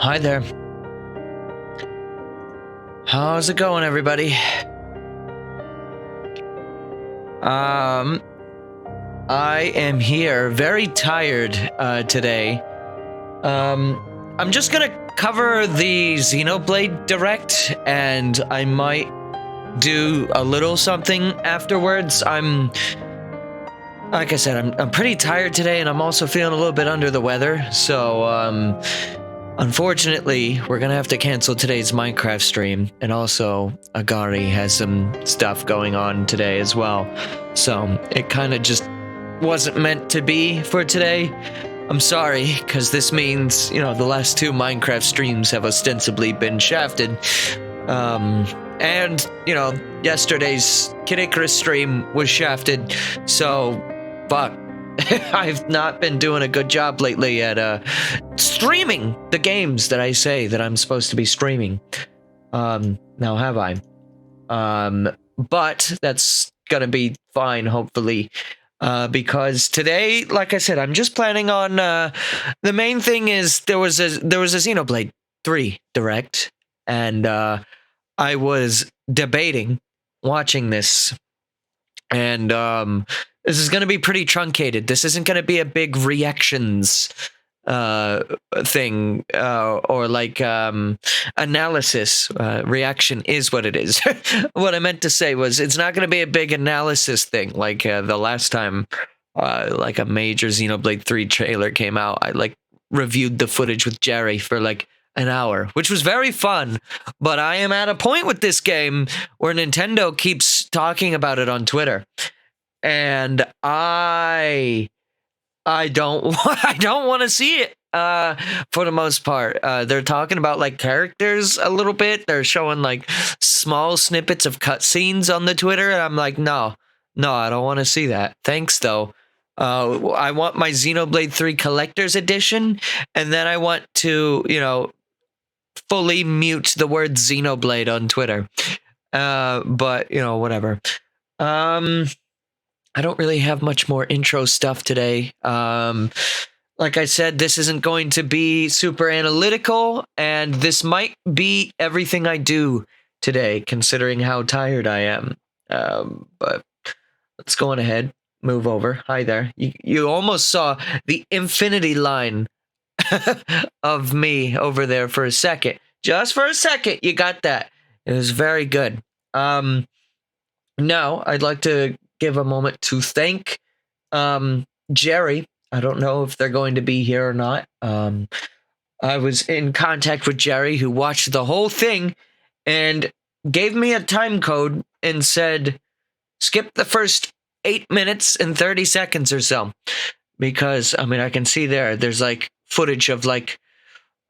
Hi there. How's it going, everybody? I am here, very tired today. I'm just gonna cover the Xenoblade Direct, and I might do a little something afterwards. Like I said, I'm pretty tired today, and I'm also feeling a little bit under the weather, so, unfortunately, we're gonna have to cancel today's Minecraft stream, and also Agari has some stuff going on today as well, so it kind of just wasn't meant to be for today. I'm sorry, because this means, the last two Minecraft streams have ostensibly been shafted, and, yesterday's Kid Icarus stream was shafted, so, fuck. I've not been doing a good job lately at streaming the games that I say that I'm supposed to be streaming. Now have I? But that's gonna be fine, hopefully. Because today, like I said, I'm just planning on the main thing is there was a Xenoblade 3 Direct, and I was debating watching this, and this is going to be pretty truncated. This isn't going to be a big reactions thing or like analysis. Reaction is what it is. What I meant to say was it's not going to be a big analysis thing like the last time like a major Xenoblade 3 trailer came out. I like reviewed the footage with Jerry for like an hour, which was very fun, but I am at a point with this game where Nintendo keeps talking about it on Twitter. And I don't want to see it for the most part. They're talking about like characters a little bit. They're showing like small snippets of cutscenes on the Twitter, and I'm like, no, I don't want to see that. Thanks though. I want my Xenoblade 3 Collector's Edition, and then I want to, fully mute the word Xenoblade on Twitter. But whatever. I don't really have much more intro stuff today. Like I said, this isn't going to be super analytical, and this might be everything I do today, considering how tired I am. But let's go on ahead, move over. Hi there. You almost saw the infinity line of me over there for a second. Just for a second, you got that. It was very good. Now, I'd like to give a moment to thank Jerry. I don't know if they're going to be here or not. I was in contact with Jerry, who watched the whole thing and gave me a time code and said, skip the first 8 minutes and 30 seconds or so. Because, I can see there's like footage of like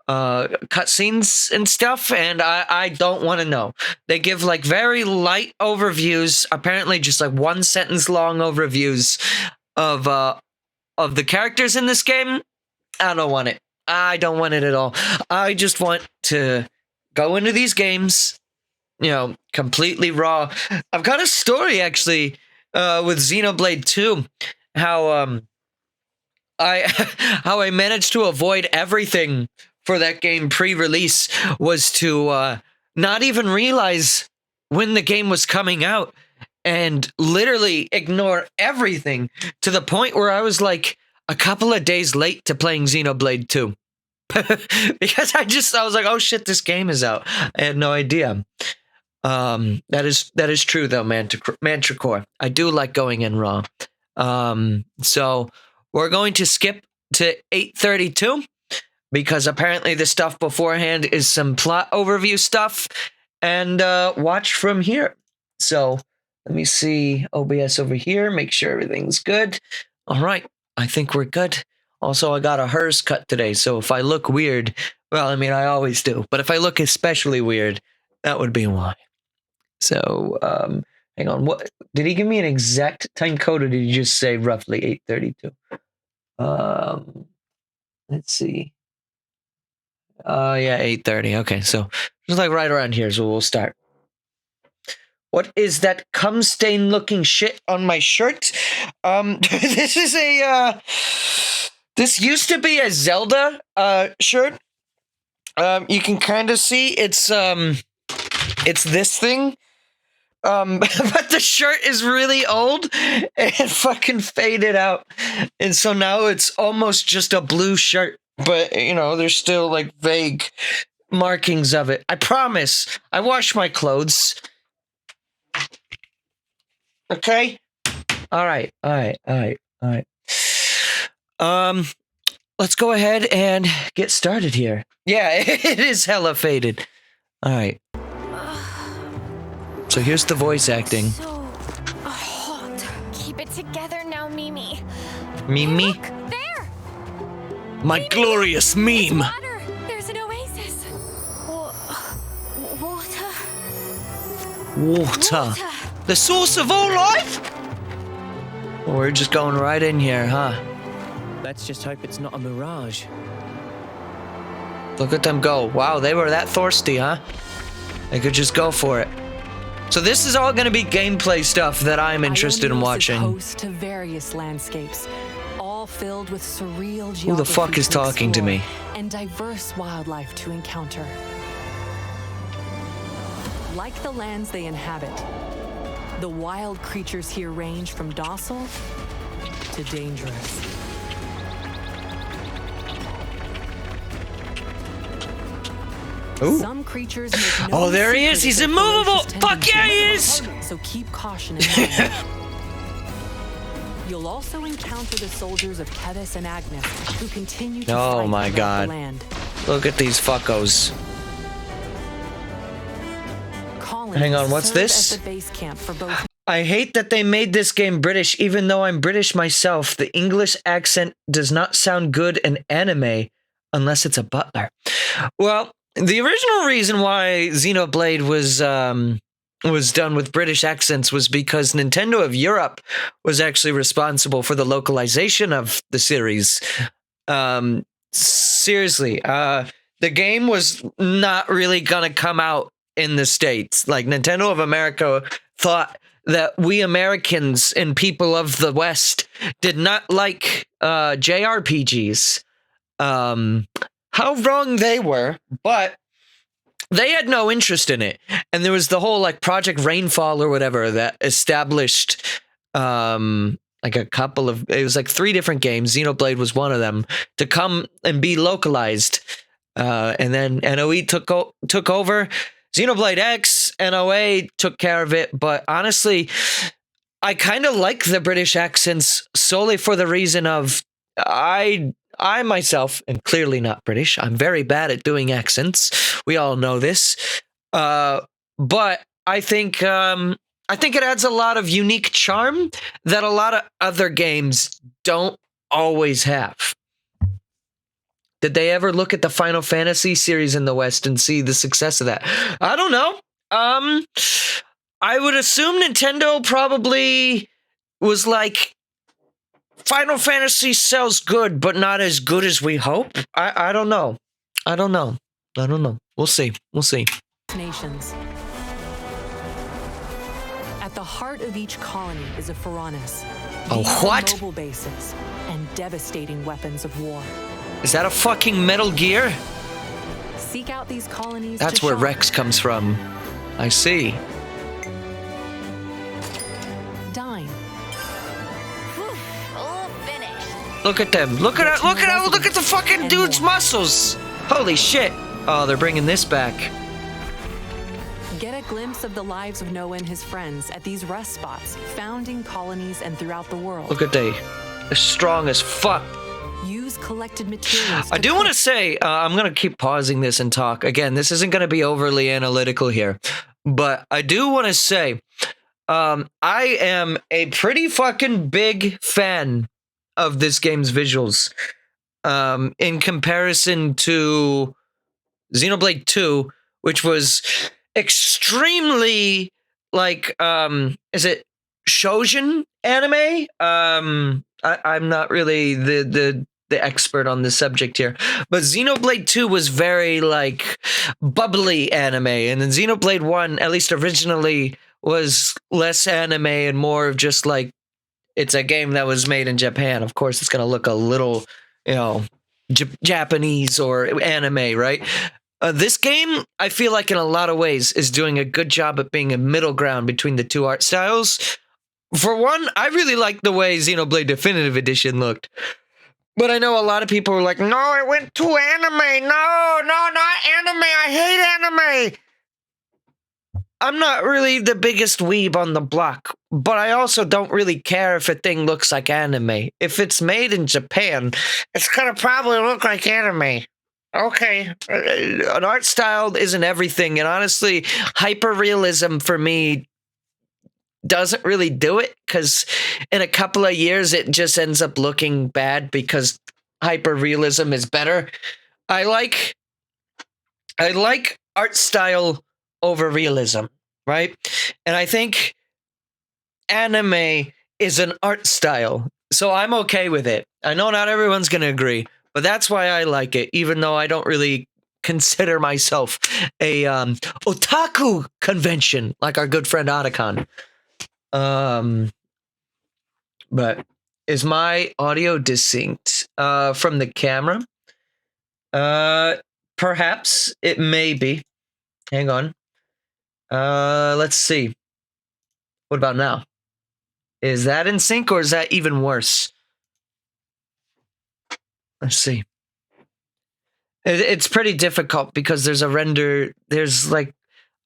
cutscenes and stuff, and I don't want to know. They give like very light overviews, apparently just like 1 sentence long overviews of the characters in this game. I don't want it. I don't want it at all. I just want to go into these games, completely raw. I've got a story actually with Xenoblade 2, how I managed to avoid everything for that game pre-release was to not even realize when the game was coming out and literally ignore everything to the point where I was like a couple of days late to playing Xenoblade 2. Because I was like, oh shit, this game is out. I had no idea. That is true though, Manticore. I do like going in raw. So we're going to skip to 8:32. Because apparently the stuff beforehand is some plot overview stuff, and watch from here. So let me see OBS over here, make sure everything's good. All right, I think we're good. Also, I got a hers cut today, so if I look weird, well, I always do, but if I look especially weird, that would be why. So, hang on, what did he give me an exact time code, or did he just say roughly 8:32? Let's see. Yeah, 8:30. Okay, so just like right around here, so we'll start. What is that cum stain looking shit on my shirt? This is this used to be a Zelda shirt, You can kind of see it's this thing. But the shirt is really old and fucking faded out. And so now it's almost just a blue shirt. But, you know, there's still like vague markings of it. I promise. I wash my clothes. Okay? All right. Let's go ahead and get started here. Yeah, it is hella faded. All right. So here's the voice acting. So hot. Keep it together now, Mimi. Mimi? Hey, look, there. My Mimi, glorious meme. water. There's an oasis. Water. The source of all life? Well, we're just going right in here, huh? Let's just hope it's not a mirage. Look at them go. Wow, they were that thirsty, huh? They could just go for it. So this is all going to be gameplay stuff that I'm interested in watching. Host to various landscapes, all filled with surreal geography. Who the fuck is talking to me? And diverse wildlife to encounter. Like the lands they inhabit, the wild creatures here range from docile to dangerous. Ooh. Some creatures make no Oh, there he secret is. of He's their immovable. ferocious Fuck yeah, he is. tendencies, so keep caution in mind. You'll also encounter the soldiers of Kevus and Agnes, who continue to Oh fight my throughout God. the land. Look at these fuckos. Colonies Hang on, what's serve this? as the base camp for both. I hate that they made this game British, even though I'm British myself. The English accent does not sound good in anime unless it's a butler. Well, the original reason why Xenoblade was done with British accents was because Nintendo of Europe was actually responsible for the localization of the series. Seriously, the game was not really gonna come out in the States. Like, Nintendo of America thought that we Americans and people of the West did not like JRPGs. How wrong they were, but they had no interest in it. And there was the whole like Project Rainfall or whatever that established like a couple of, it was like 3 different games. Xenoblade was one of them, to come and be localized. And then NOE took over. Xenoblade X, NOA took care of it. But honestly, I kind of like the British accents solely for the reason of I myself am clearly not British. I'm very bad at doing accents. We all know this. But I think it adds a lot of unique charm that a lot of other games don't always have. Did they ever look at the Final Fantasy series in the West and see the success of that? I don't know. I would assume Nintendo probably was like, Final Fantasy sells good, but not as good as we hope. I don't know. I don't know. We'll see. Nations. At the heart of each colony is a Faranis. A These are what? Mobile bases and devastating weapons of war. Is that a fucking Metal Gear? Seek out these colonies. That's to where shop. Rex comes from. I see. Dine. Whew, all finished. Look at them. Look at the fucking dude's muscles. Holy shit. Oh, they're bringing this back. Get a glimpse of the lives of Noah and his friends at these rest spots, found in colonies and throughout the world. Look at they're strong as fuck. Use collected materials. I do want to say, I'm going to keep pausing this and talk. Again, this isn't going to be overly analytical here, but I do want to say, I am a pretty fucking big fan of this game's visuals. In comparison to Xenoblade 2, which was extremely like, is it Shoujin anime? I'm not really the expert on this subject here, but Xenoblade 2 was very like bubbly anime, and then Xenoblade 1, at least originally, was less anime and more of just like, it's a game that was made in Japan. Of course, it's going to look a little, Japanese or anime, right? This game, I feel like in a lot of ways, is doing a good job at being a middle ground between the two art styles. For one, I really like the way Xenoblade Definitive Edition looked. But I know a lot of people were like, no, it went too anime. No, not anime. I hate anime. I'm not really the biggest weeb on the block, but I also don't really care if a thing looks like anime. If it's made in Japan, it's gonna probably look like anime. Okay, an art style isn't everything, and honestly, hyper-realism for me doesn't really do it, because in a couple of years, it just ends up looking bad because hyper-realism is better. I like art style over realism, right? And I think anime is an art style, so I'm okay with it. I know not everyone's going to agree, but that's why I like it, even though I don't really consider myself a otaku convention like our good friend Otacon. But is my audio distinct from the camera? Perhaps it may be. Hang on. Let's see. What about now? Is that in sync or is that even worse? Let's see. It's pretty difficult because there's like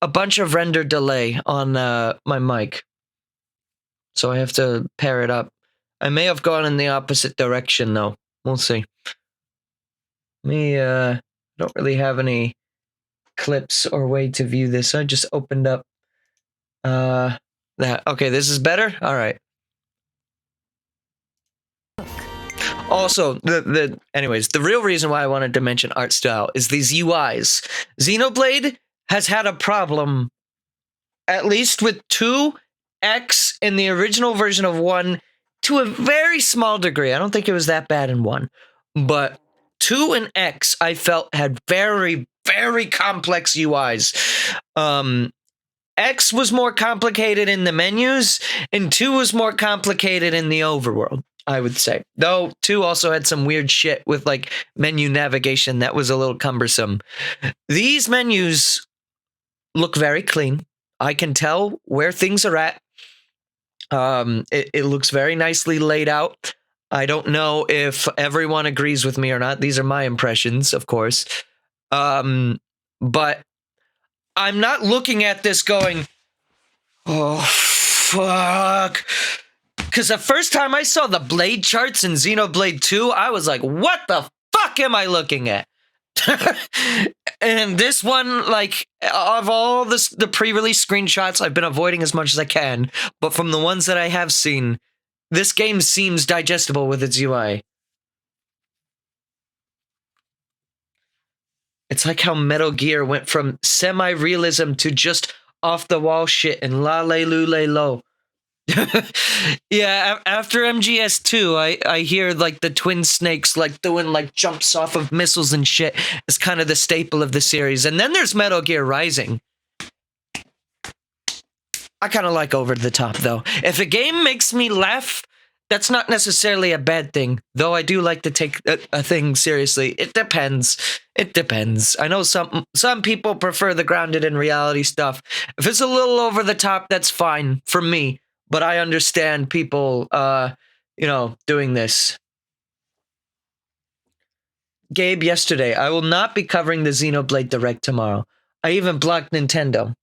a bunch of render delay on my mic. So I have to pair it up. I may have gone in the opposite direction though. We'll see. I don't really have any clips or way to view this. I just opened up that. Okay, this is better? All right. Also, anyways, the real reason why I wanted to mention art style is these UIs. Xenoblade has had a problem, at least with 2X in the original version of 1, to a very small degree. I don't think it was that bad in 1. But 2 and X, I felt, had very, very complex UIs. X was more complicated in the menus, and 2 was more complicated in the overworld, I would say. Though 2 also had some weird shit with like menu navigation that was a little cumbersome. These menus look very clean. I can tell where things are at. It looks very nicely laid out. I don't know if everyone agrees with me or not. These are my impressions, of course. But I'm not looking at this going, oh, fuck. Because the first time I saw the blade charts in Xenoblade 2, I was like, what the fuck am I looking at? And this one, like, of all the pre-release screenshots, I've been avoiding as much as I can. But from the ones that I have seen, this game seems digestible with its UI. It's like how Metal Gear went from semi-realism to just off-the-wall shit and la-lay-loo-lay-low. Yeah, after MGS2, I hear like the twin snakes like doing like jumps off of missiles and shit. It's kind of the staple of the series. And then there's Metal Gear Rising. I kind of like over the top though. If a game makes me laugh, that's not necessarily a bad thing. Though I do like to take a thing seriously. It depends. It depends. I know some people prefer the grounded in reality stuff. If it's a little over the top, that's fine for me. But I understand people, doing this. Gabe, yesterday, I will not be covering the Xenoblade Direct tomorrow. I even blocked Nintendo.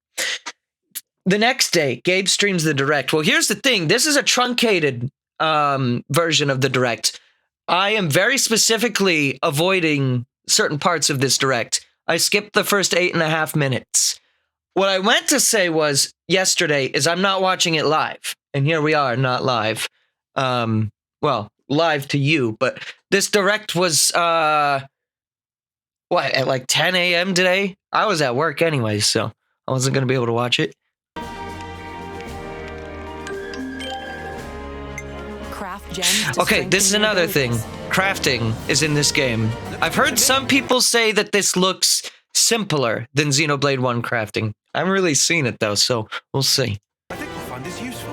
The next day, Gabe streams the Direct. Well, here's the thing. This is a truncated version of the Direct. I am very specifically avoiding certain parts of this Direct. I skipped the first 8.5 minutes. What I meant to say was yesterday is I'm not watching it live. And here we are, not live. Well, live to you, but this Direct was, at like 10 a.m. today? I was at work anyway, so I wasn't going to be able to watch it. Okay, this is another thing. Crafting is in this game. I've heard some people say that this looks simpler than Xenoblade 1 crafting. I haven't really seen it though, so we'll see. I think you'll find this useful.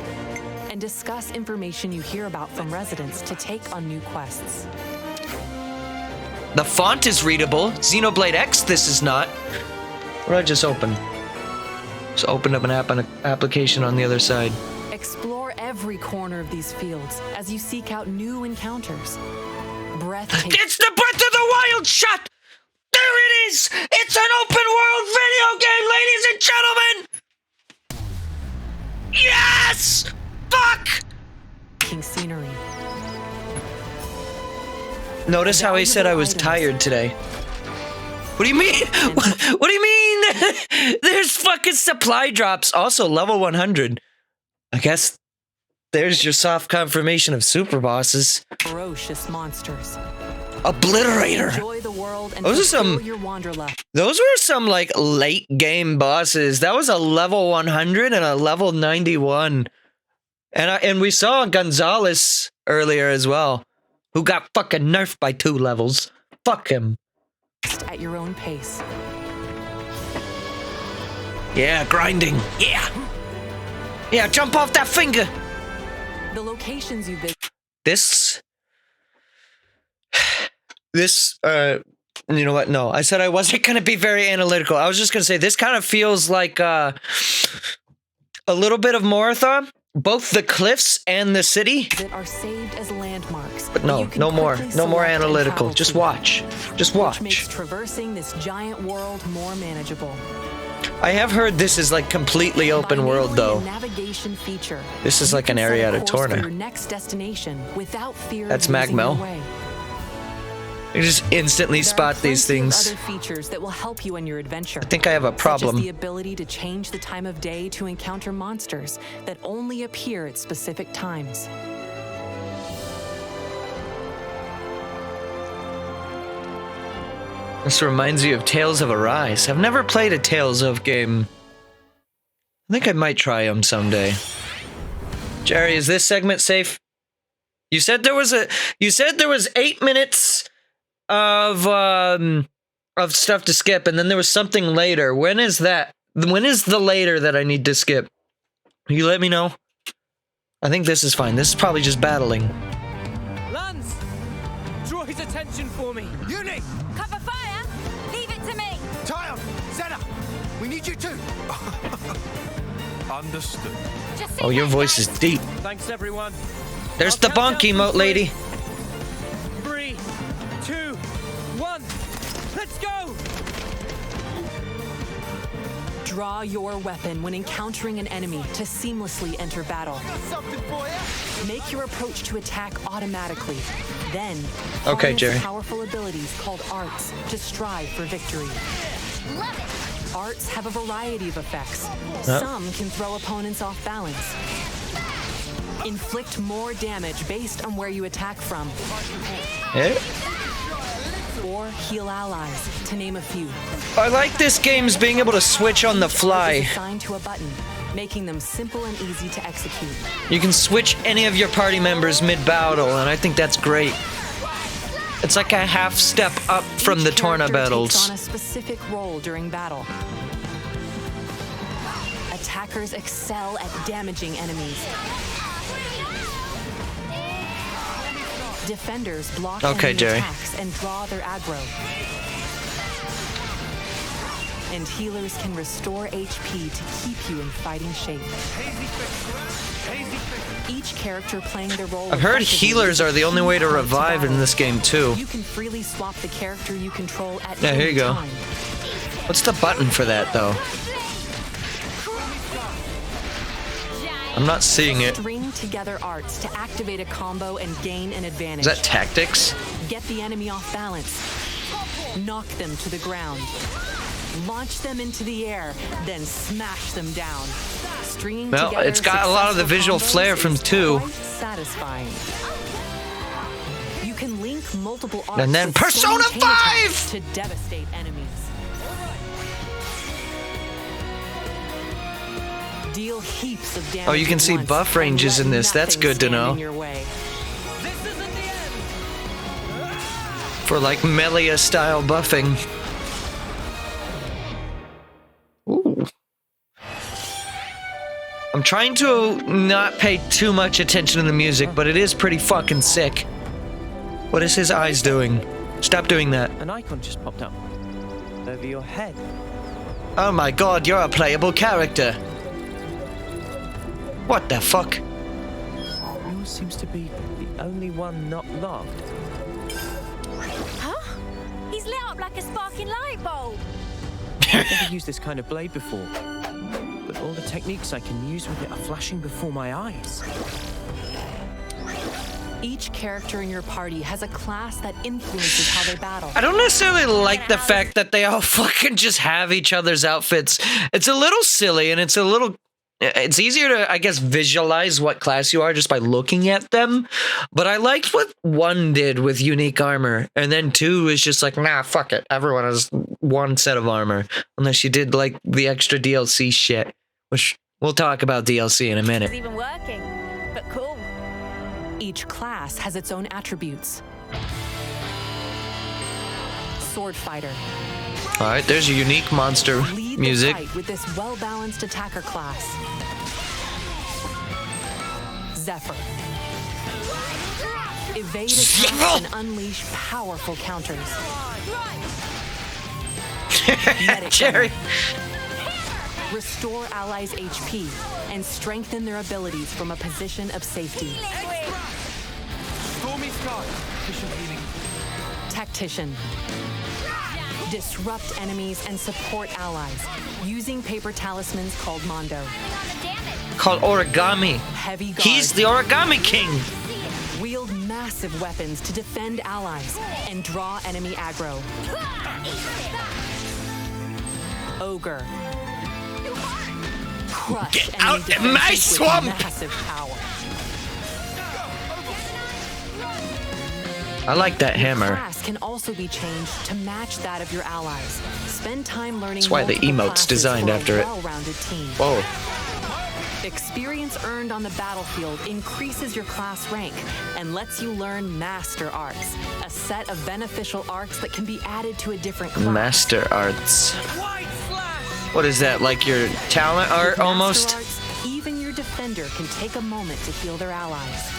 And discuss information you hear about from residents to take on new quests. The font is readable. Xenoblade X, this is not. What did I just open? Just opened up an application on the other side. Explore every corner of these fields as you seek out new encounters. Breathtaking. It's the Breath of the Wild shot! There it is! It's an open world video game, ladies and gentlemen! Yes! Fuck! Scenery. Notice how he said I was tired today. What do you mean? What do you mean? There's fucking supply drops. Also, level 100. I guess there's your soft confirmation of super bosses. Ferocious monsters. Obliterator. Enjoy the world and Those are some. fulfill your wanderlust. Those were some like late game bosses. That was a level 100 and a level 91. And we saw Gonzalez earlier as well, who got fucking nerfed by 2 levels. Fuck him. At your own pace. Yeah, grinding. Yeah. Yeah, jump off that finger. The locations you visit. This, you know what? No, I said I wasn't going to be very analytical. I was just going to say this kind of feels like a little bit of Morathon, both the cliffs and the city. That are saved as landmarks. But no, no more analytical. Just watch. Just watch. Which makes traversing this giant world more manageable. I have heard this is like completely open world though. Navigation feature, This is like an area out of Torna. your next destination without fear That's of losing Magmel. your way. You just instantly There spot are these plenty of things. other features that will help you in your adventure. I think I have a Such as problem. the ability to change the time of day to encounter monsters that only appear at specific times. This reminds me of Tales of Arise. I've never played a Tales of game. I think I might try them someday. Jerry, is this segment safe? You said there was 8 minutes of stuff to skip, and then there was something later. When is that? When is the later that I need to skip? Will you let me know? I think this is fine. This is probably just battling. Lance! Draw his attention for me! Uni! Cover fire! Leave it to me! Tyon! Zena! We need you too! Understood. Just Oh, your voice is deep. Thanks, everyone. There's the bonk emote, lady. 3, 2, 1, let's go! Draw your weapon when encountering an enemy to seamlessly enter battle. Something for you! Make your approach to attack automatically. Then, Okay, harness Jerry. powerful abilities called arts to strive for victory. love it! Arts have a variety of effects. Huh? Some can throw opponents off balance. Inflict more damage based on where you attack from. Eh? Or heal allies, to name a few. I like this game's being able to switch on the Each art fly. is assigned to a button, making them simple and easy to execute. You can switch any of your party members mid-battle, and I think that's great. It's like a half step up from Each the Torna character battles. takes on a specific role during battle. Attackers excel at damaging enemies. Defenders block Okay, enemy Jerry. attacks and draw their aggro. And healers can restore HP to keep you in fighting shape. Each character playing their role. I've heard effectively healers are the only way to is revive in battle. this game too. You can freely swap the character you control at Yeah, any here you go. time. What's the button for that though? I'm not seeing it. String together arts to activate a combo and gain an advantage. Is that tactics? Get the enemy off balance. Knock them to the ground. Launch them into the air, then smash them down. Stringing Well, together it's got a lot of the successful visual combos flair from is 2. quite satisfying. You can link multiple arts And then with Persona certain chain attacks 5! to devastate enemies. Deal heaps of damage. Oh, you can at see once buff and ranges let in this. That's nothing good to stand know. in your way. This isn't the end! For like Melia style buffing. Ooh. I'm trying to not pay too much attention to the music, but it is pretty fucking sick. What is his eyes doing? Stop doing that. An icon just popped up over your head. Oh my god, you're a playable character. What the fuck? Yours seems to be the only one not locked. Huh? He's lit up like a sparking light bulb. I've never used this kind of blade before, but all the techniques I can use with it are flashing before my eyes. Each character in your party has a class that influences how they battle. I don't necessarily like the fact that they all fucking just have each other's outfits. It's a little silly, and it's easier to, I guess, visualize what class you are just by looking at them. But I liked what 1 did with unique armor, and then 2 is just like, nah, fuck it. Everyone has 1 set of armor, unless you did like the extra DLC shit, which we'll talk about DLC in a minute. It's even working, but cool. Each class has its own attributes. Sword fighter. All right, there's a unique monster Lead music. the fight with this well-balanced attacker class. Zephyr. Evade attacks and unleash powerful counters. Medic Jerry. Restore allies' HP and strengthen their abilities from a position of safety. Stormy Sky. Efficient healing. Tactician. Disrupt enemies and support allies using paper talismans called Mondo. Called Origami. Heavy guard. He's the Origami King. Wield massive weapons to defend allies and draw enemy aggro. Ogre. Crush Get enemy out of my defenses with swamp! massive power. I like that hammer. Class can also be changed to match that of your allies. Spend time learning. That's why the multiple emote's classes designed for a after it. well-rounded team. Whoa. Experience earned on the battlefield increases your class rank and lets you learn Master Arts, a set of beneficial arts that can be added to a different class. Master Arts. White slash! What is that, like your talent art With Master almost? Arts, even your defender can take a moment to heal their allies.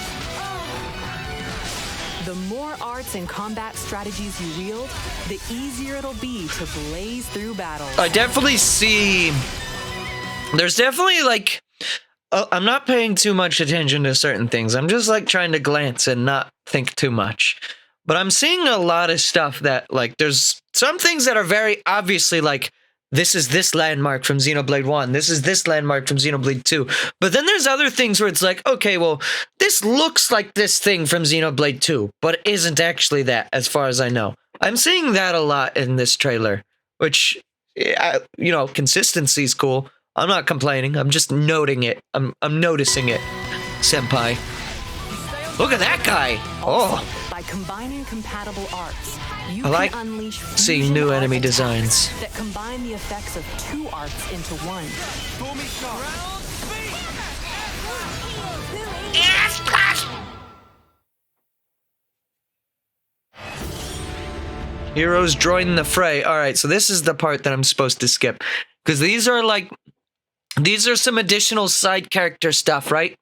The more arts and combat strategies you wield, the easier it'll be to blaze through battles. I definitely see. There's definitely like. I'm not paying too much attention to certain things. I'm just like trying to glance and not think too much. But I'm seeing a lot of stuff that like there's some things that are very obviously like this is this landmark from Xenoblade 1. This is this landmark from Xenoblade 2. But then there's other things where it's like, okay, well, this looks like this thing from Xenoblade 2, but it isn't actually that as far as I know. I'm seeing that a lot in this trailer, which, you know, consistency's cool. I'm not complaining. I'm just noting it. I'm noticing it, senpai. Look at that guy. Oh, By combining compatible arts, you I like can unleash seeing fusion new art enemy attacks designs. that combine the effects of 2 arts into one. Stormy Sky. Heroes join the fray. All right, so this is the part that I'm supposed to skip because these are some additional side character stuff, right?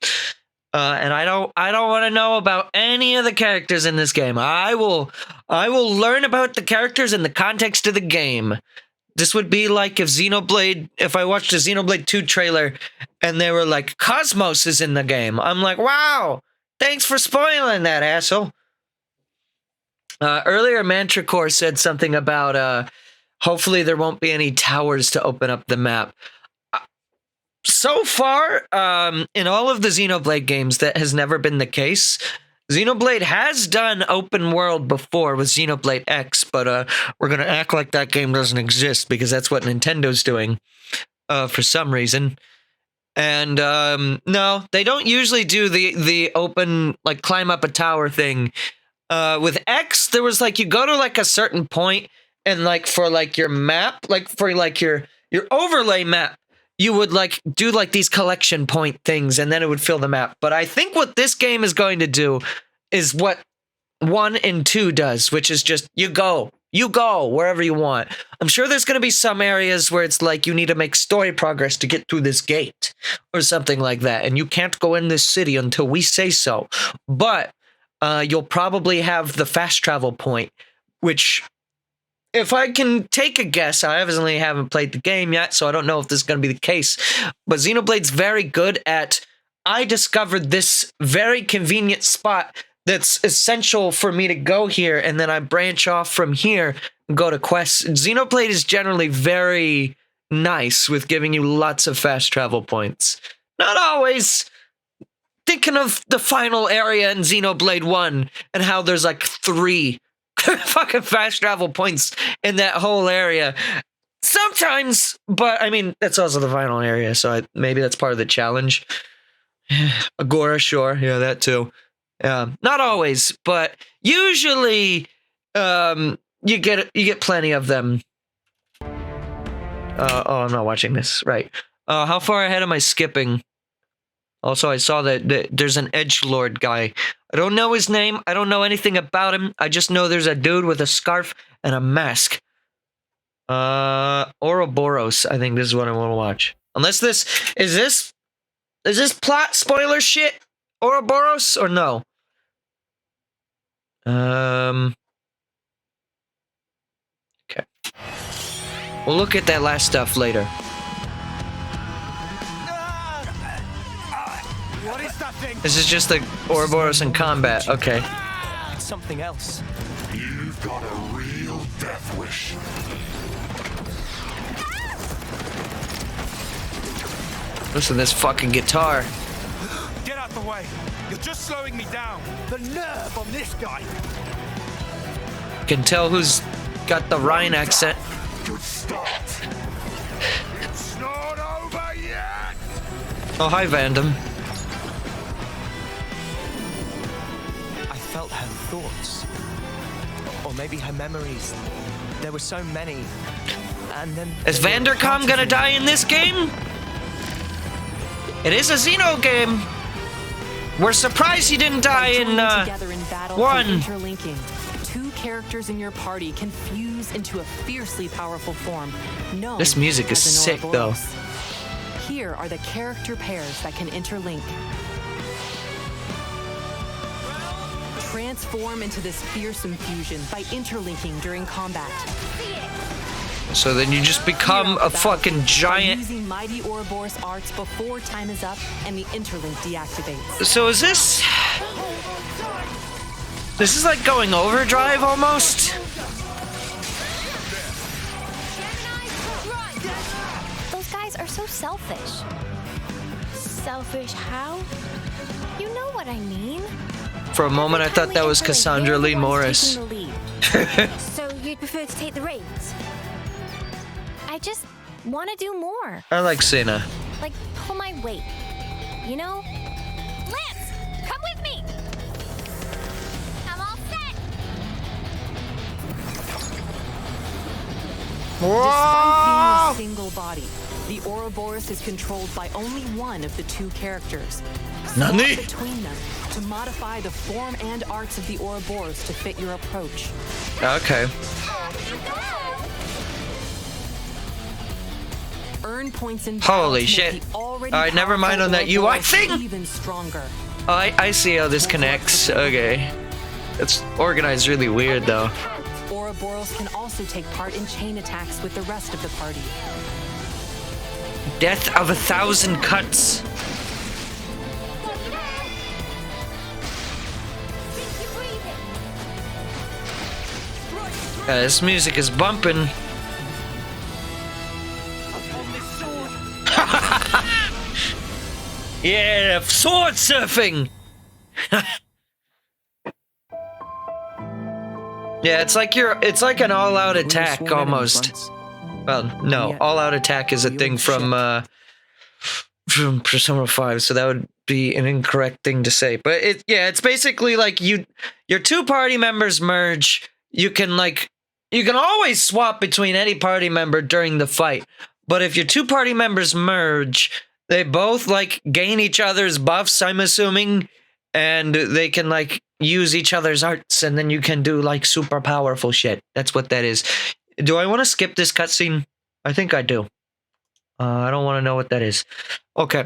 And I don't want to know about any of the characters in this game. I will learn about the characters in the context of the game. This would be like if I watched a Xenoblade 2 trailer and they were like, Cosmos is in the game. I'm like, wow, thanks for spoiling that, asshole. Earlier, Manticore said something about hopefully there won't be any towers to open up the map. So far, in all of the Xenoblade games, that has never been the case. Xenoblade has done open world before with Xenoblade X, but we're going to act like that game doesn't exist because that's what Nintendo's doing for some reason. And no, they don't usually do the open, like, climb up a tower thing. With X, there was, like, you go to, like, a certain point, and, like, for, like, your map, like, for, like, your overlay map, you would like do like these collection point things and then it would fill the map. But I think what this game is going to do is what 1 and 2 does, which is just you go wherever you want. I'm sure there's going to be some areas where it's like you need to make story progress to get through this gate or something like that. And you can't go in this city until we say so. But you'll probably have the fast travel point which, if I can take a guess, I obviously haven't played the game yet, so I don't know if this is going to be the case, but Xenoblade's very good at, I discovered this very convenient spot that's essential for me to go here, and then I branch off from here and go to quests. Xenoblade is generally very nice with giving you lots of fast travel points. Not always. Thinking of the final area in Xenoblade 1 and how there's like 3 fucking fast travel points in that whole area. Sometimes, but I mean, that's also the final area, so maybe that's part of the challenge. Agora, sure, yeah, that too. Not always, but usually, you get plenty of them. Oh, I'm not watching this. Right. How far ahead am I skipping? Also, I saw that there's an edgelord guy. I don't know his name. I don't know anything about him. I just know there's a dude with a scarf and a mask. Ouroboros. I think this is what I want to watch. Unless is this plot spoiler shit? Ouroboros or no? Okay. We'll look at that last stuff later. What is that thing? This is just the Ouroboros in combat. Okay. It's something else. You've got a real death wish. Listen to this fucking guitar. Get out the way. You're just slowing me down. The nerve on this guy. Can tell who's got the Rhine accent. Good start. It's not over yet. Oh, hi, Vandam. I felt her thoughts. Or maybe her memories. There were so many. And then... Is Vandercom gonna die in this game? It is a Xeno game. We're surprised he didn't die in, together in battle 1. through interlinking. 2 characters in your party can fuse into a fiercely powerful form. Known This music is as an sick, though. Ouroboros. Here are the character pairs that can interlink. Transform into this fearsome fusion by interlinking during combat. So then you just become a fucking By giant. using mighty Ouroboros arts before time is up and the interlink deactivates. So is this... This is like going overdrive almost? Those guys are so selfish. Selfish how? You know what I mean. For a moment I thought that was Cassandra Lee Morris. So you'd prefer to take the reins? I just want to do more. I like Senna. Like, pull my weight. You know? Lance, come with me! I'm all set! Despite being a single body, the Ouroboros is controlled by only one of the 2 characters. Swap Nani? between them to modify the form and arts of the Ouroboros to fit your approach. Okay. Earn points in Holy battle to shit. make the already Alright, never mind on that powerful UI Ouroboros thing. even stronger. Oh, I see how this connects. Okay. It's organized really weird, though. Ouroboros can also take part in chain attacks with the rest of the party. Death of 1,000 cuts. This music is bumping. Yeah, sword surfing. Yeah, it's like an all-out attack almost. Well, no, all-out attack is a thing from Persona 5, so that would be an incorrect thing to say. But it's basically like your 2 party members merge. You can always swap between any party member during the fight. But if your 2 party members merge, they both gain each other's buffs, I'm assuming, and they can use each other's arts, and then you can do super powerful shit. That's what that is. Do I want to skip this cutscene? I think I do. I don't want to know what that is. Okay.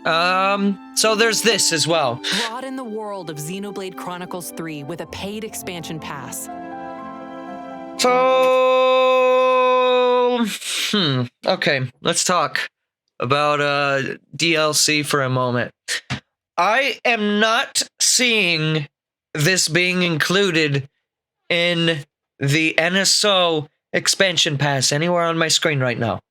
So there's this as well. Broaden the world of Xenoblade Chronicles 3 with a paid expansion pass. So, okay, let's talk about DLC for a moment. I am not seeing this being included in the NSO expansion pass anywhere on my screen right now.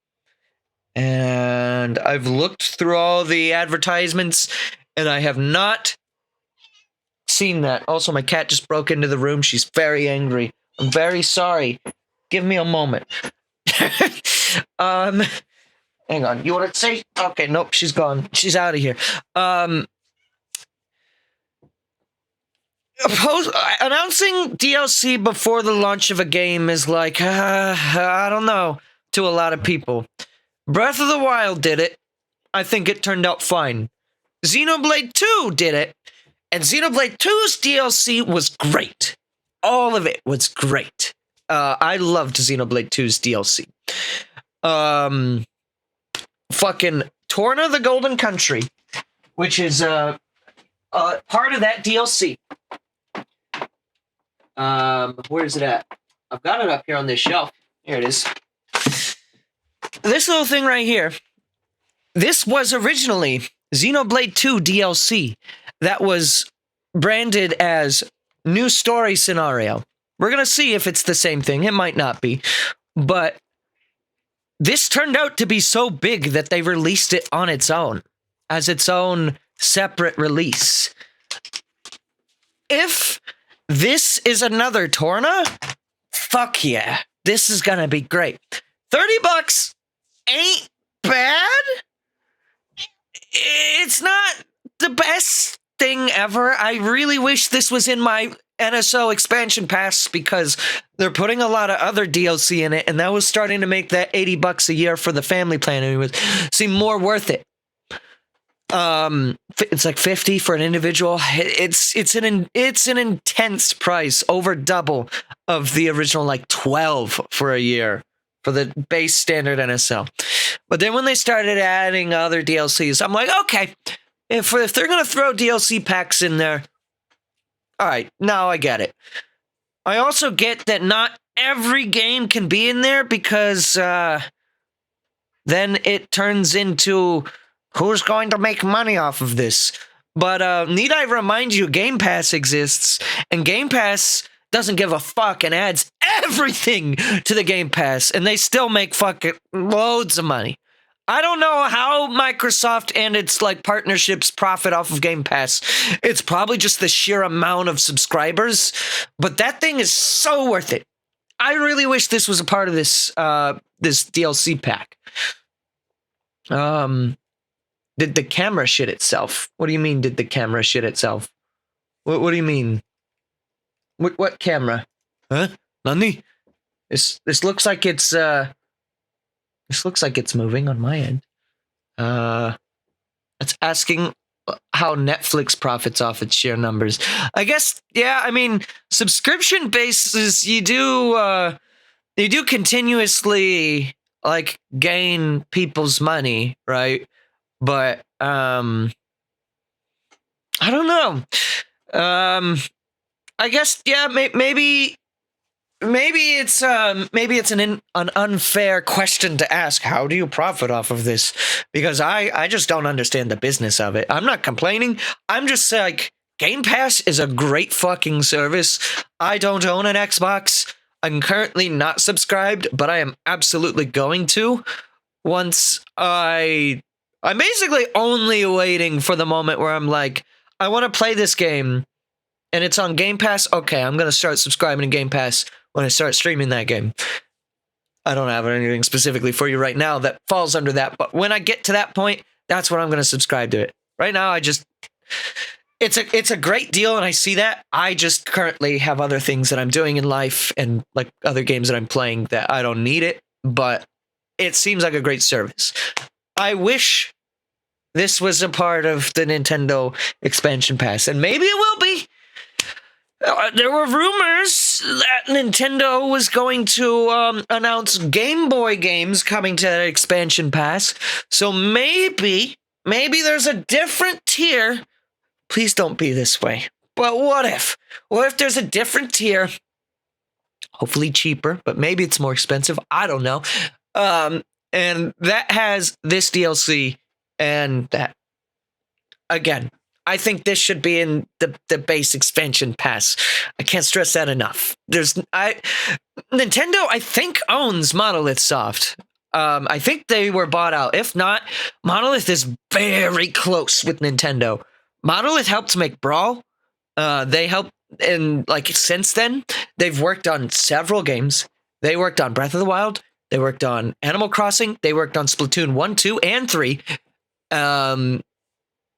And I've looked through all the advertisements, and I have not seen that. Also, my cat just broke into the room. She's very angry. I'm very sorry. Give me a moment. Hang on. You want to say? Okay, nope, she's gone. She's out of here. Announcing DLC before the launch of a game is like, I don't know, to a lot of people. Breath of the Wild did it. I think it turned out fine. Xenoblade 2 did it. And Xenoblade 2's DLC was great. All of it was great. I loved Xenoblade 2's DLC. Fucking Torna the Golden Country, which is part of that DLC. Where is it at? I've got it up here on this shelf. Here it is. This little thing right here. This was originally Xenoblade 2 DLC that was branded as New Story Scenario. We're going to see if it's the same thing. It might not be. But this turned out to be so big that they released it on its own, as its own separate release. If this is another Torna, fuck yeah. This is going to be great. $30 ain't bad. It's not the best thing ever. I really wish this was in my NSO expansion pass because they're putting a lot of other DLC in it, and that was starting to make that $80 a year for the family plan seem more worth it. It's like $50 for an individual. It's an intense price, over double of the original like $12 for a year for the base standard NSO. But then when they started adding other DLCs, I'm like, okay, if they're gonna throw DLC packs in there, all right, now I get it. I also get that not every game can be in there because then it turns into who's going to make money off of this. But need I remind you, Game Pass exists, and Game Pass doesn't give a fuck and adds everything to the Game Pass, and they still make fucking loads of money. I don't know how Microsoft and its like partnerships profit off of Game Pass. It's probably just the sheer amount of subscribers, but that thing is so worth it. I really wish this was a part of this this DLC pack. Did the camera shit itself? What do you mean? Did the camera shit itself? What do you mean? What camera? Huh? Nani? This looks like it's This looks like it's moving on my end. It's asking how Netflix profits off its share numbers. I guess, yeah, I mean, subscription bases, you do continuously, like, gain people's money, right? But, I don't know. I guess, yeah, maybe it's an unfair question to ask. How do you profit off of this? Because I just don't understand the business of it. I'm not complaining. I'm just like, Game Pass is a great fucking service. I don't own an Xbox. I'm currently not subscribed, but I am absolutely going to once I'm basically only waiting for the moment where I'm like, I want to play this game and it's on Game Pass. Okay, I'm going to start subscribing to Game Pass when I start streaming that game. I don't have anything specifically for you right now that falls under that, but when I get to that point, that's when I'm going to subscribe to it. Right now, it's a great deal, and I see that. I just currently have other things that I'm doing in life and like other games that I'm playing that I don't need it, but it seems like a great service. I wish this was a part of the Nintendo expansion pass, and maybe it will be. There were rumors that Nintendo was going to announce Game Boy games coming to that expansion pass. So maybe maybe there's a different tier. Please don't be this way. But what if? What if there's a different tier? Hopefully cheaper, but maybe it's more expensive. I don't know. And that has this DLC and that. Again, I think this should be in the base expansion pass. I can't stress that enough. Nintendo, I think, owns Monolith Soft. I think they were bought out. If not, Monolith is very close with Nintendo. Monolith helped make Brawl. They helped, and like since then, they've worked on several games. They worked on Breath of the Wild. They worked on Animal Crossing. They worked on Splatoon 1, 2, and 3.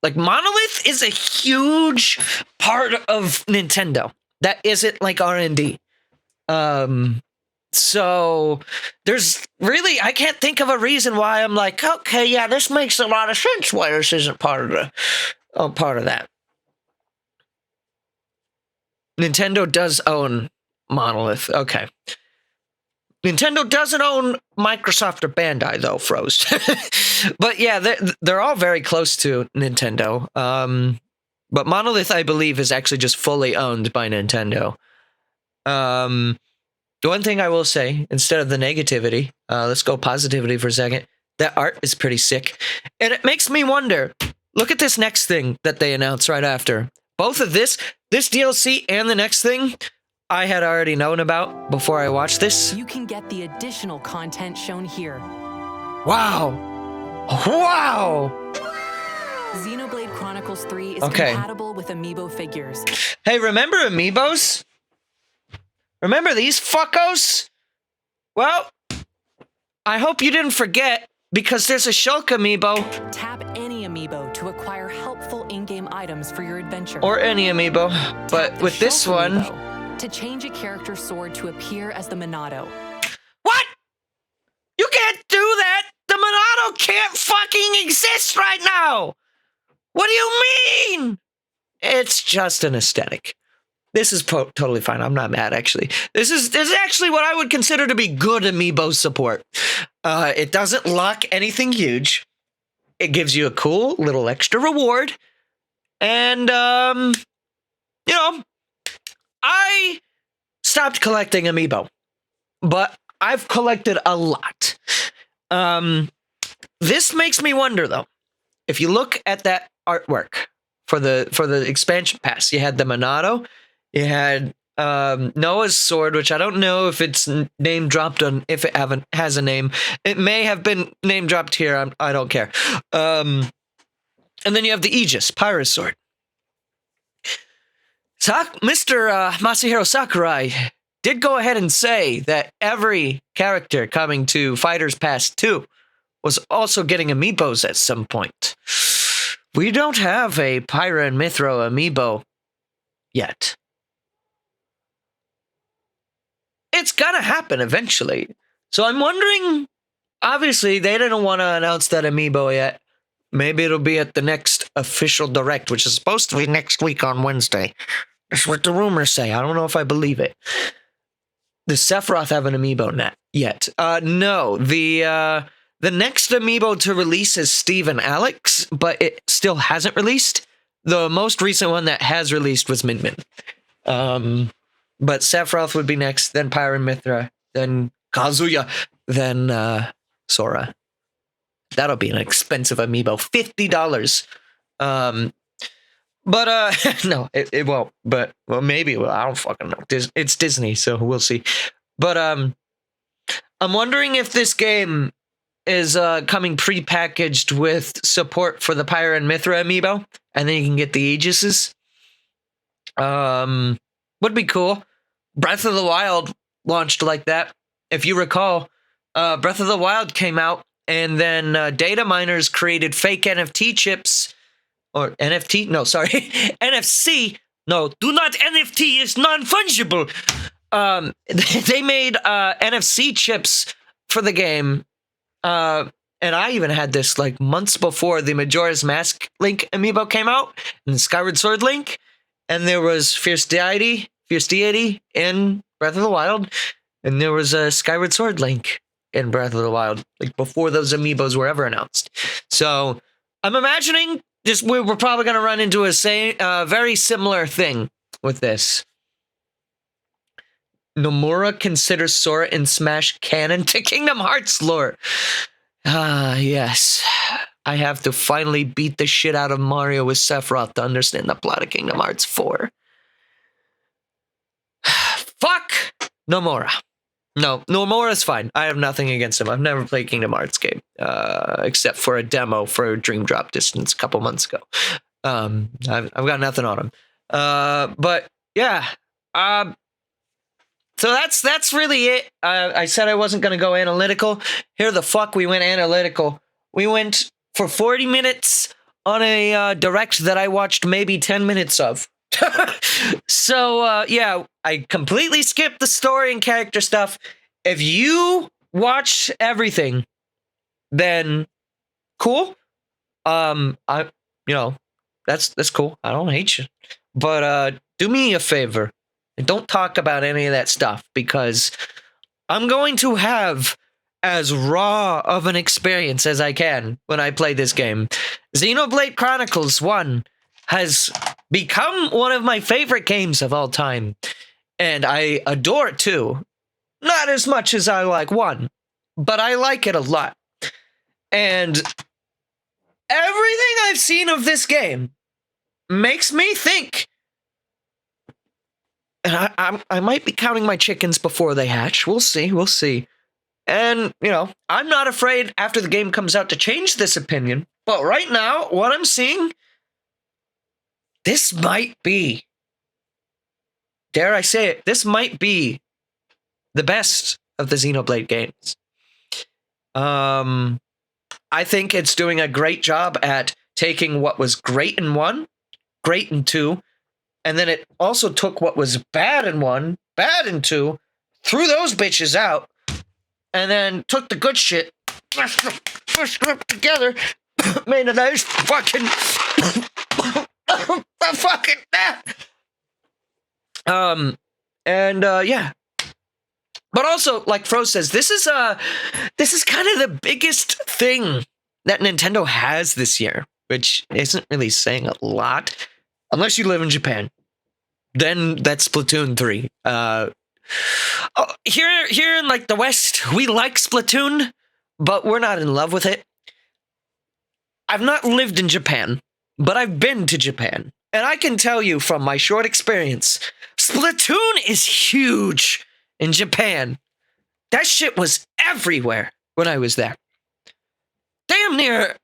Like Monolith is a huge part of Nintendo that isn't like R&D. So there's really, I can't think of a reason why I'm like, okay, yeah, this makes a lot of sense why this isn't part of that. Nintendo does own Monolith. Okay. Nintendo doesn't own Microsoft or Bandai, though, Froze. But yeah, they're all very close to Nintendo. But Monolith, I believe, is actually just fully owned by Nintendo. The one thing I will say, instead of the negativity, let's go positivity for a second. That art is pretty sick. And it makes me wonder, look at this next thing that they announced right after. Both of this DLC and the next thing, I had already known about before I watched this. You can get the additional content shown here. Wow. Wow. Xenoblade Chronicles 3 is compatible with amiibo figures. Hey, remember amiibos? Remember these fuckos? Well, I hope you didn't forget, because there's a Shulk amiibo. Tap any amiibo to acquire helpful in-game items for your adventure. Or any amiibo, but with this one... to change a character's sword to appear as the Monado. What? You can't do that! The Monado can't fucking exist right now! What do you mean? It's just an aesthetic. This is totally fine. I'm not mad, actually. This is actually what I would consider to be good amiibo support. It doesn't lock anything huge. It gives you a cool little extra reward. And, you know, I stopped collecting amiibo, but I've collected a lot. This makes me wonder, though. If you look at that artwork for the expansion pass, you had the Monado, you had Noah's sword, which I don't know if it's name dropped on, if it has a name. It may have been name dropped here. I don't care. And then you have the Aegis, Pyrrhus sword. Mr. Masahiro Sakurai did go ahead and say that every character coming to Fighters Pass 2 was also getting amiibos at some point. We don't have a Pyra and Mithra amiibo yet. It's gonna happen eventually. So I'm wondering, obviously they didn't want to announce that amiibo yet. Maybe it'll be at the next official direct, which is supposed to be next week on Wednesday. That's what the rumors say. I don't know if I believe it. Does Sephiroth have an amiibo net yet? No. The next amiibo to release is Steve and Alex, but it still hasn't released. The most recent one that has released was Min Min. But Sephiroth would be next, then Pyra and Mithra, then Kazuya, then Sora. That'll be an expensive amiibo, $50. But no, it won't. But well, maybe it will. I don't fucking know. It's Disney, so we'll see. But I'm wondering if this game is coming pre-packaged with support for the Pyra and Mithra amiibo, and then you can get the Aegises. Would be cool. Breath of the Wild launched like that. If you recall, Breath of the Wild came out, and then data miners created fake NFT chips. Or NFT? No, sorry. NFC. No, do not NFT is non-fungible. They made NFC chips for the game. And I even had this like months before the Majora's Mask Link amiibo came out, and Skyward Sword Link. And there was Fierce Deity in Breath of the Wild. And there was a Skyward Sword Link in Breath of the Wild, like before those amiibos were ever announced. So I'm imagining just we're probably going to run into a very similar thing with this. Nomura considers Sora in Smash canon to Kingdom Hearts lore. Yes. I have to finally beat the shit out of Mario with Sephiroth to understand the plot of Kingdom Hearts 4. Fuck Nomura. No, Nomura's fine. I have nothing against him. I've never played Kingdom Hearts game, except for a demo for Dream Drop Distance a couple months ago. I've got nothing on him. But yeah. So that's really it. I said I wasn't going to go analytical. Here the fuck we went analytical. We went for 40 minutes on a direct that I watched maybe 10 minutes of. So, yeah, I completely skipped the story and character stuff. If you watch everything, then cool. That's cool. I don't hate you. But do me a favor and don't talk about any of that stuff, because I'm going to have as raw of an experience as I can when I play this game. Xenoblade Chronicles 1 has become one of my favorite games of all time, and I adore it too. Not as much as I like 1, but I like it a lot. And everything I've seen of this game makes me think, and I might be counting my chickens before they hatch. We'll see. And, I'm not afraid after the game comes out to change this opinion. But right now, what I'm seeing, this might be, dare I say it, this might be the best of the Xenoblade games. I think it's doing a great job at taking what was great in 1, great in 2, and then it also took what was bad in 1, bad in 2, threw those bitches out, and then took the good shit, pushed them together, made a nice fucking yeah. But also, like Fro says, this is kind of the biggest thing that Nintendo has this year, which isn't really saying a lot, unless you live in Japan. Then that's Splatoon 3. Here in like the West, we like Splatoon, but we're not in love with it. I've not lived in Japan, but I've been to Japan, and I can tell you from my short experience, Splatoon is huge in Japan. That shit was everywhere when I was there. Damn near.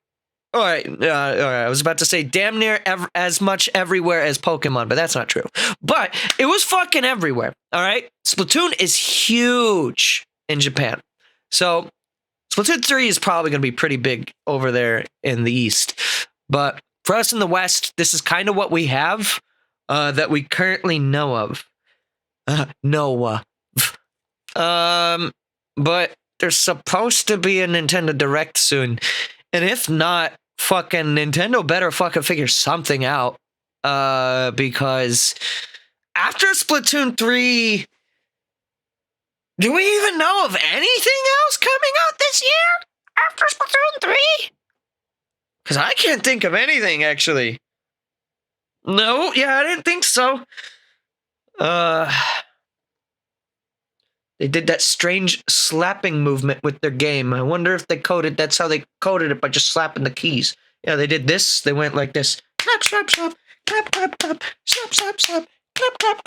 All right, I was about to say damn near as much everywhere as Pokemon, but that's not true. But it was fucking everywhere, all right? Splatoon is huge in Japan. So Splatoon 3 is probably going to be pretty big over there in the East. But for us in the West, this is kind of what we have that we currently know of. But there's supposed to be a Nintendo Direct soon. And if not, fucking Nintendo better fucking figure something out. Because after Splatoon 3, do we even know of anything else coming out this year after Splatoon 3? Because I can't think of anything, actually. No, yeah, I didn't think so. They did that strange slapping movement with their game. I wonder if that's how they coded it, by just slapping the keys. Yeah, they did this. They went like this. Slap, slap, slap. Clap, clap, clap. Slap, slap, slap. Clap, clap,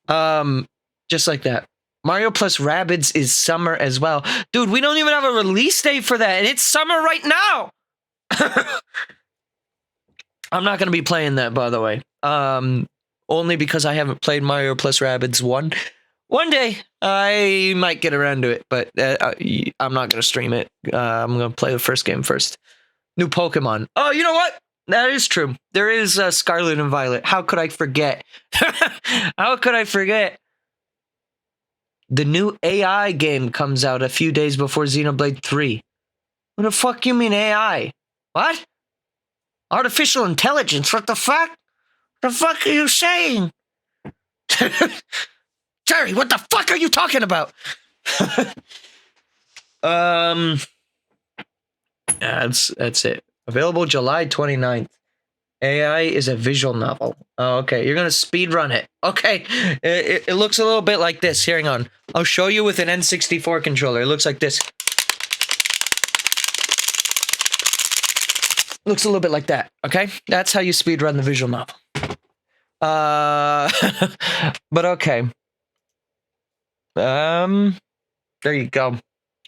clap. Just like that. Mario plus Rabbids is summer as well. Dude, we don't even have a release date for that, and it's summer right now. I'm not going to be playing that, by the way. Only because I haven't played Mario plus Rabbids 1. One day, I might get around to it, but I'm not going to stream it. I'm going to play the first game first. New Pokemon. Oh, you know what? That is true. There is Scarlet and Violet. How could I forget? How could I forget? The new AI game comes out a few days before Xenoblade 3. What the fuck you mean AI? What? Artificial intelligence? What the fuck? The fuck are you saying? Terry, what the fuck are you talking about? That's it. Available July 29th. AI is a visual novel. Oh, okay. You're going to speed run it. Okay. It looks a little bit like this. Hang on. I'll show you with an N64 controller. It looks like this. Looks a little bit like that. Okay. That's how you speed run the visual novel. But okay. There you go.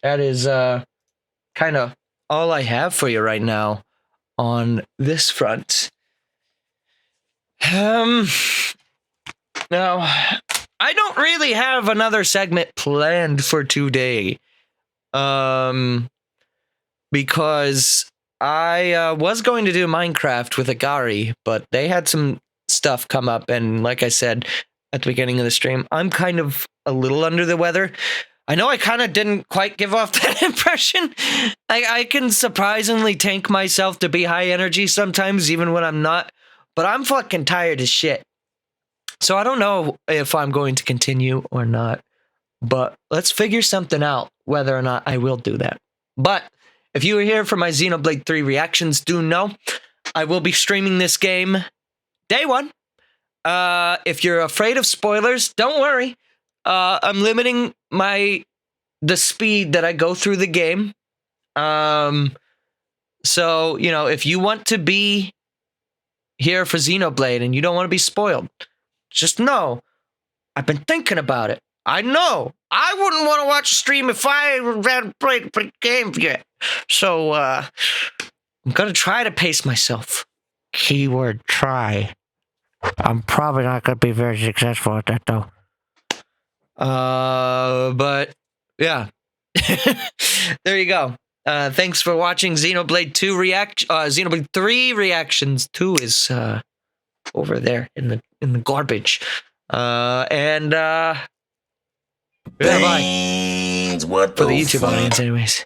That is, kind of all I have for you right now on this front. Now, I don't really have another segment planned for today. Because I was going to do Minecraft with Agari, but they had some stuff come up, and like I said at the beginning of the stream, I'm kind of a little under the weather. I know I kind of didn't quite give off that impression. I can surprisingly tank myself to be high energy sometimes, even when I'm not. But I'm fucking tired as shit. So I don't know if I'm going to continue or not. But let's figure something out, whether or not I will do that. But if you were here for my Xenoblade 3 reactions, do know I will be streaming this game day one. If you're afraid of spoilers, don't worry. I'm limiting the speed that I go through the game. So, you know, if you want to be here for Xenoblade and you don't want to be spoiled, just know I've been thinking about it. I know I wouldn't want to watch a stream if I hadn't played the game yet. So, I'm going to try to pace myself. Keyword try. I'm probably not going to be very successful at that, though. But yeah, there you go. Thanks for watching Xenoblade 2 Xenoblade 3 reactions. 2 is over there in the garbage. Yeah, bye. What For the YouTube audience, anyways.